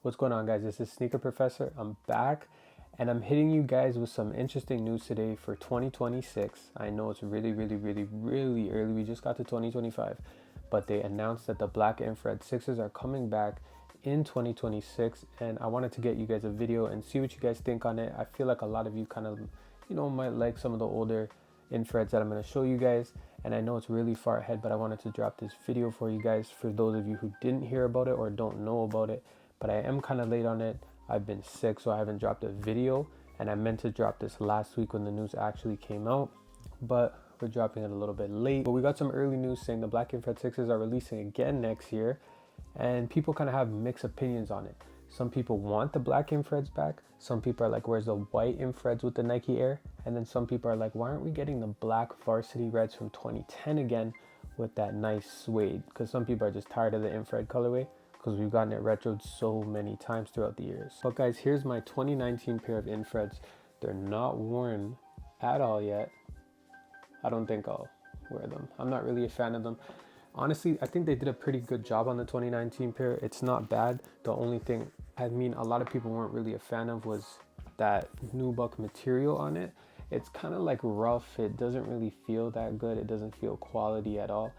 What's going on, guys? This is Sneaker Professor. I'm back and I'm hitting you guys with some interesting news today for 2026. I know it's really early. We just got to 2025, but they announced that the Black Infrared 6s are coming back in 2026, and I wanted to get you guys a video and see what you guys think on it. I feel like a lot of you kind of, might like some of the older infrareds that I'm going to show you guys, and I know it's really far ahead, but I wanted to drop this video for you guys for those of you who didn't hear about it or don't know about it. But I am kind of late on it. I've been sick, so I haven't dropped a video, and I meant to drop this last week when the news actually came out, but we're dropping it a little bit late. But we got some early news saying the Black Infrared 6s are releasing again next year, and people kind of have mixed opinions on it. Some people want the Black Infrareds back. Some people are like, where's the white Infrareds with the Nike Air? And then some people are like, why aren't we getting the black Varsity Reds from 2010 again with that nice suede? Because some people are just tired of the infrared colorway, because we've gotten it retroed so many times throughout the years. But guys, here's my 2019 pair of infrareds. They're not worn at all yet. I don't think I'll wear them. I'm not really a fan of them. Honestly, I think they did a pretty good job on the 2019 pair. It's not bad. The only thing, a lot of people weren't really a fan of was that nubuck material on it. It's kind of like rough. It doesn't really feel that good. It doesn't feel quality at all.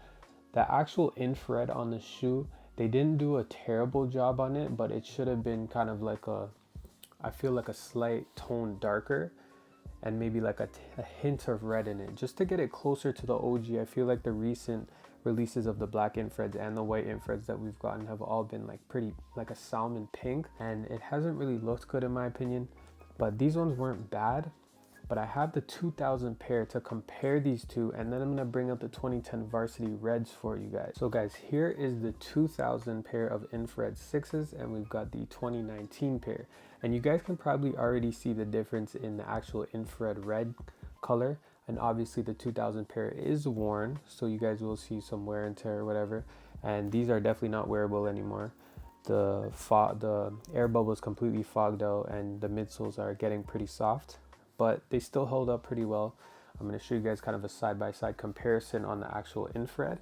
The actual infrared on the shoe, they didn't do a terrible job on it, but it should have been kind of like I feel like a slight tone darker and maybe like a hint of red in it, just to get it closer to the OG. I feel like the recent releases of the black infrareds and the white infrareds that we've gotten have all been like pretty like a salmon pink, and it hasn't really looked good in my opinion. But these ones weren't bad. But I have the 2000 pair to compare these two, and then I'm going to bring up the 2010 Varsity Reds for you guys. So guys, here is the 2000 pair of infrared 6s, and we've got the 2019 pair. And you guys can probably already see the difference in the actual infrared red color. And obviously the 2000 pair is worn, so you guys will see some wear and tear or whatever. And these are definitely not wearable anymore. The air bubble is completely fogged out, and the midsoles are getting pretty soft, but they still hold up pretty well. I'm going to show you guys kind of a side-by-side comparison on the actual infrared.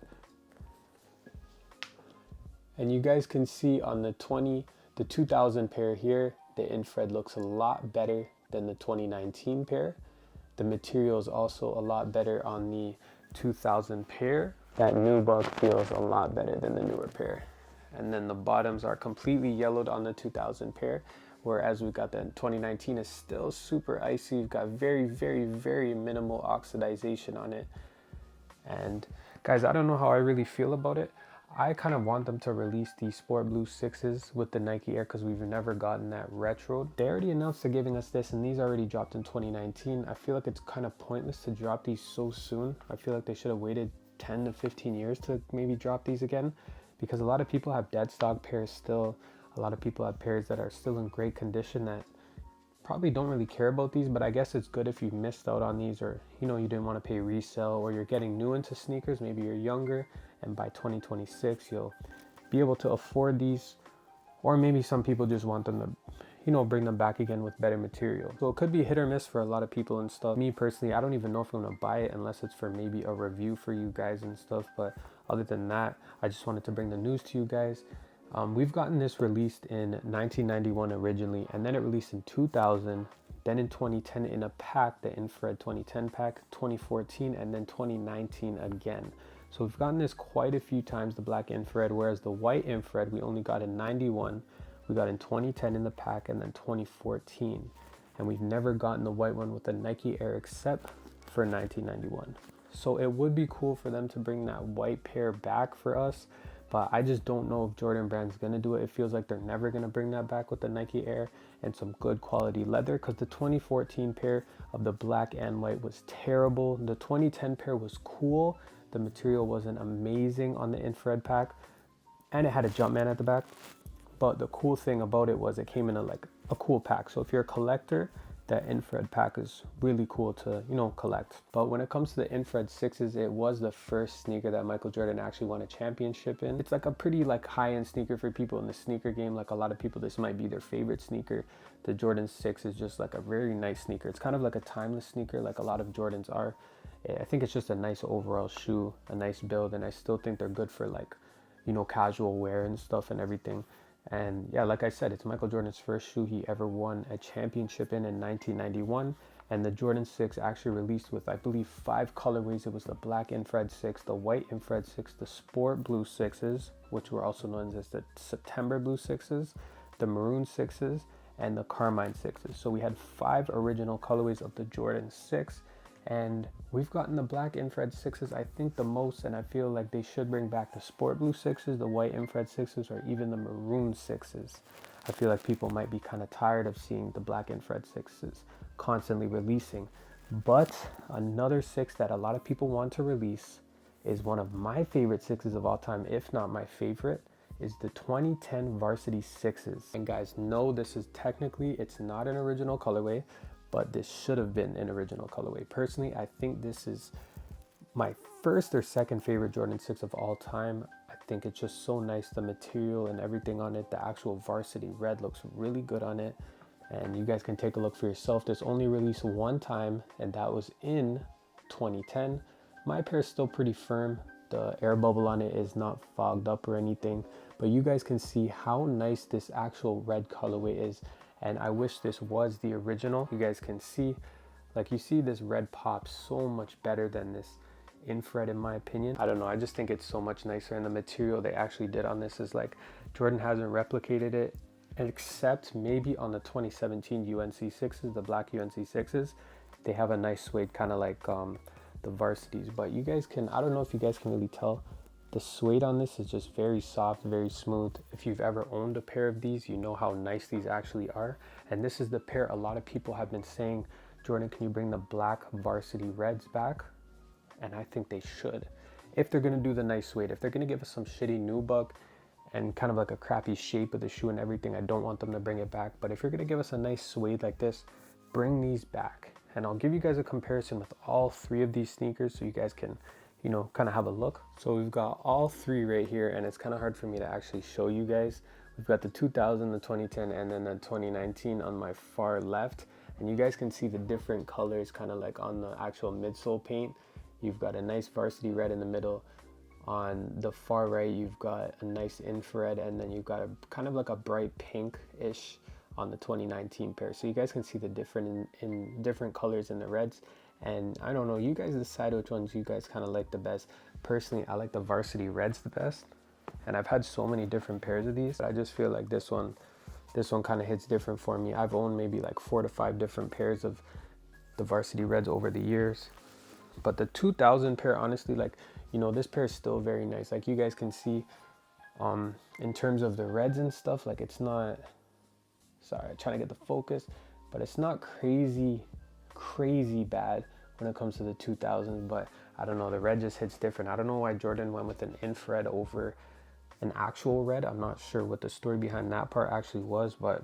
And you guys can see on the 2000 pair here, the infrared looks a lot better than the 2019 pair. The material is also a lot better on the 2000 pair. That nubuck feels a lot better than the newer pair. And then the bottoms are completely yellowed on the 2000 pair, whereas we've got the 2019 is still super icy. We've got very minimal oxidization on it. And guys, I don't know how I really feel about it. I kind of want them to release the Sport Blue 6s with the Nike Air, because we've never gotten that retro. They already announced they're giving us this, and these already dropped in 2019. I feel like it's kind of pointless to drop these so soon. I feel like they should have waited 10 to 15 years to maybe drop these again, because a lot of people have dead stock pairs still. A lot of people have pairs that are still in great condition that probably don't really care about these, but I guess it's good if you missed out on these, or you didn't want to pay resale, or you're getting new into sneakers, maybe you're younger, and by 2026 you'll be able to afford these. Or maybe some people just want them to bring them back again with better material. So it could be hit or miss for a lot of people and stuff. Me personally, I don't even know if I'm gonna buy it unless it's for maybe a review for you guys and stuff. But other than that, I just wanted to bring the news to you guys. We've gotten this released in 1991 originally, and then it released in 2000, then in 2010 in a pack, the infrared 2010 pack, 2014, and then 2019 again. So we've gotten this quite a few times, the black infrared, whereas the white infrared we only got in 91, we got in 2010 in the pack, and then 2014. And we've never gotten the white one with the Nike Air except for 1991. So it would be cool for them to bring that white pair back for us, but I just don't know if Jordan Brand's gonna do it. It feels like they're never gonna bring that back with the Nike Air and some good quality leather, because the 2014 pair of the black and white was terrible. The 2010 pair was cool. The material wasn't amazing on the infrared pack, and it had a Jumpman at the back. But the cool thing about it was it came in a cool pack. So if you're a collector, that infrared pack is really cool to collect. But when it comes to the infrared 6s, it was the first sneaker that Michael Jordan actually won a championship in. It's like a pretty high-end sneaker for people in the sneaker game. Like a lot of people, this might be their favorite sneaker. The Jordan 6 is just like a very nice sneaker. It's kind of like a timeless sneaker, like a lot of Jordans are. I think it's just a nice overall shoe, a nice build, and I still think they're good for casual wear and stuff and everything. And yeah, like I said, it's Michael Jordan's first shoe he ever won a championship in 1991. And the Jordan 6 actually released with, I believe, 5 colorways. It was the black Infrared 6, the white Infrared 6, the sport blue 6s, which were also known as the September blue 6s, the maroon 6s, and the carmine 6s. So we had 5 original colorways of the Jordan 6. And we've gotten the black Infrared 6s, I think, the most, and I feel like they should bring back the sport blue 6s, the white Infrared 6s, or even the maroon 6s. I feel like people might be kind of tired of seeing the black Infrared 6s constantly releasing. But another 6 that a lot of people want to release is one of my favorite 6s of all time, if not my favorite, is the 2010 Varsity 6s. And guys, no, this is technically, it's not an original colorway, but this should have been an original colorway. Personally, I think this is my first or second favorite Jordan 6 of all time. I think it's just so nice, the material and everything on it. The actual Varsity Red looks really good on it. And you guys can take a look for yourself. This only released one time, and that was in 2010. My pair is still pretty firm. The air bubble on it is not fogged up or anything, but you guys can see how nice this actual red colorway is. And I wish this was the original. You guys can see, like, you see this red pops so much better than this Infrared, in my opinion. I don't know, I just think it's so much nicer, and the material they actually did on this is like, Jordan hasn't replicated it, except maybe on the 2017 UNC 6s, the black UNC 6s. They have a nice suede, kind of like the Varsities, but you guys can, I don't know if you guys can really tell, the suede on this is just very soft, very smooth. If you've ever owned a pair of these, you know how nice these actually are. And this is the pair a lot of people have been saying, Jordan, can you bring the black Varsity Reds back? And I think they should. If they're gonna do the nice suede, if they're gonna give us some shitty nubuck and kind of like a crappy shape of the shoe and everything, I don't want them to bring it back. But if you're gonna give us a nice suede like this, bring these back. And I'll give you guys a comparison with all 3 of these sneakers so you guys can, you know, kind of have a look. So we've got all 3 right here, and it's kind of hard for me to actually show you guys. We've got the 2000, the 2010, and then the 2019 on my far left. And you guys can see the different colors kind of like on the actual midsole paint. You've got a nice Varsity Red in the middle. On the far right, you've got a nice Infrared, and then you've got a kind of like a bright pink-ish on the 2019 pair. So you guys can see the different in different colors in the reds. And I don't know, you guys decide which ones you guys kind of like the best. Personally, I like the Varsity Reds the best. And I've had so many different pairs of these. I just feel like this one kind of hits different for me. I've owned maybe like 4 to 5 different pairs of the Varsity Reds over the years. But the 2000 pair, honestly, like, you know, this pair is still very nice. Like you guys can see, in terms of the reds and stuff, like it's not, sorry, I'm trying to get the focus, but it's not crazy bad when it comes to the 2000s. But I don't know, the red just hits different. I don't know why Jordan went with an Infrared over an actual red. I'm not sure what the story behind that part actually was, but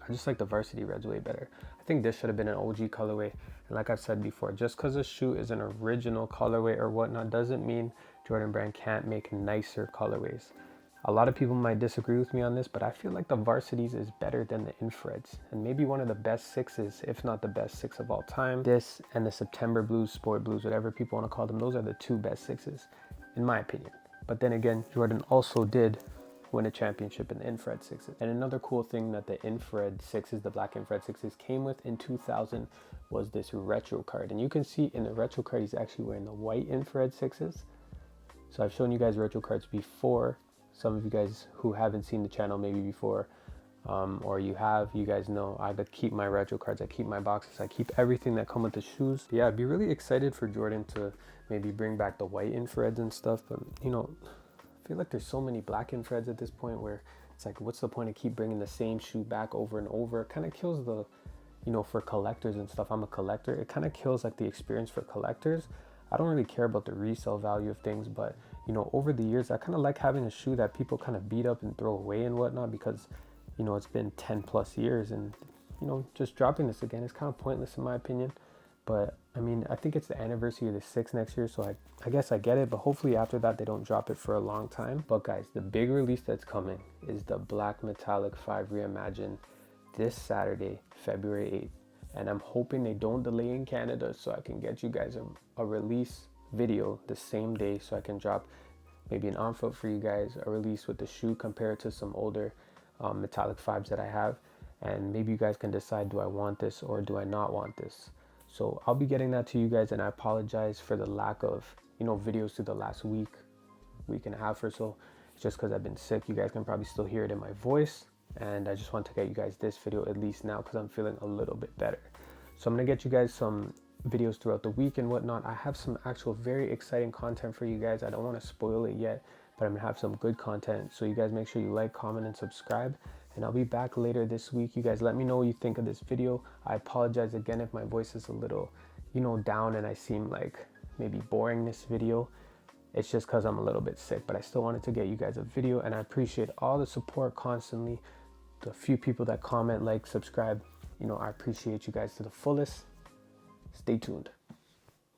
I just like the Varsity Reds way better. I think this should have been an OG colorway. And like I've said before, just because a shoe is an original colorway or whatnot doesn't mean Jordan Brand can't make nicer colorways. A lot of people might disagree with me on this, but I feel like the Varsities is better than the Infrareds, and maybe one of the best 6s, if not the best 6 of all time. This and the September Blues, Sport Blues, whatever people want to call them, those are the 2 best 6s, in my opinion. But then again, Jordan also did win a championship in the Infrared 6s. And another cool thing that the Infrared 6s, the black Infrared 6s, came with in 2000 was this retro card. And you can see in the retro card, he's actually wearing the white Infrared 6s. So I've shown you guys retro cards before. Some of you guys who haven't seen the channel maybe before, or you have, you guys know I keep my retro cards, I keep my boxes, I keep everything that come with the shoes. Yeah, I'd be really excited for Jordan to maybe bring back the white Infrareds and stuff, but you know, I feel like there's so many black Infrareds at this point where it's like, what's the point of keep bringing the same shoe back over and over? It kind of kills the, you know, for collectors and stuff. I'm a collector. It kind of kills like the experience for collectors. I don't really care about the resale value of things, but you know, over the years, I kind of like having a shoe that people kind of beat up and throw away and whatnot, because, you know, it's been 10 plus years, and, you know, just dropping this again is kind of pointless in my opinion. But I mean, I think it's the anniversary of the 6 next year, so I guess I get it, but hopefully after that they don't drop it for a long time. But guys, the big release that's coming is the Black Metallic 5 Reimagine this Saturday, February 8th. And I'm hoping they don't delay in Canada so I can get you guys a release video the same day, so I can drop maybe an on foot for you guys, a release with the shoe compared to some older metallic 5s that I have. And maybe you guys can decide, do I want this or do I not want this? So I'll be getting that to you guys, and I apologize for the lack of, videos through the last week and a half or so. It's just because I've been sick. You guys can probably still hear it in my voice, and I just want to get you guys this video at least now because I'm feeling a little bit better. So I'm gonna get you guys some videos throughout the week and whatnot. I have some actual very exciting content for you guys. I don't want to spoil it yet, but I'm gonna have some good content. So you guys make sure you like, comment, and subscribe. And I'll be back later this week. You guys let me know what you think of this video. I apologize again if my voice is a little, down and I seem like maybe boring this video. It's just because I'm a little bit sick, but I still wanted to get you guys a video, and I appreciate all the support constantly. The few people that comment, like, subscribe, I appreciate you guys to the fullest. Stay tuned.